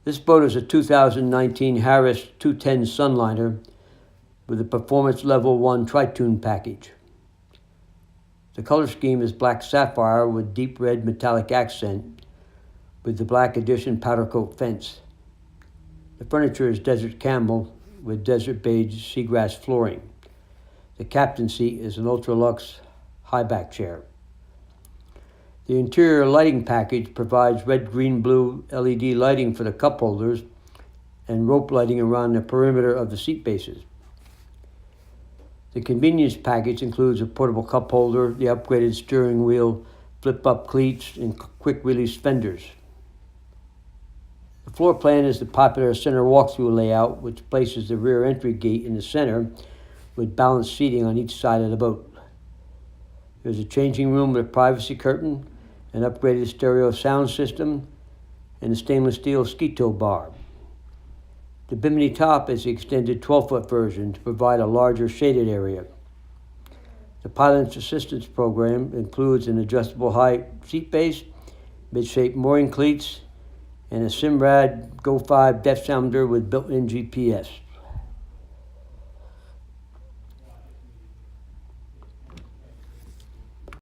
This boat is a 2019 Harris 210 Sunliner with a Performance Level 1 Pontoon package. The color scheme is black sapphire with deep red metallic accent with the black edition powder coat fence. The furniture is desert camel with desert beige seagrass flooring. The captain seat is an ultra-luxe high-back chair. The interior lighting package provides red, green, blue LED lighting for the cup holders and rope lighting around the perimeter of the seat bases. The convenience package includes a portable cup holder, the upgraded steering wheel, flip-up cleats, and quick-release fenders. The floor plan is the popular center walkthrough layout, which places the rear entry gate in the center with balanced seating on each side of the boat. There's a changing room with a privacy curtain, an upgraded stereo sound system, and a stainless steel ski tow bar. The bimini top is the extended 12-foot version to provide a larger shaded area. The pilot's assistance program includes an adjustable height seat base, mid-shape mooring cleats, and a Simrad Go 5 depth sounder with built-in GPS.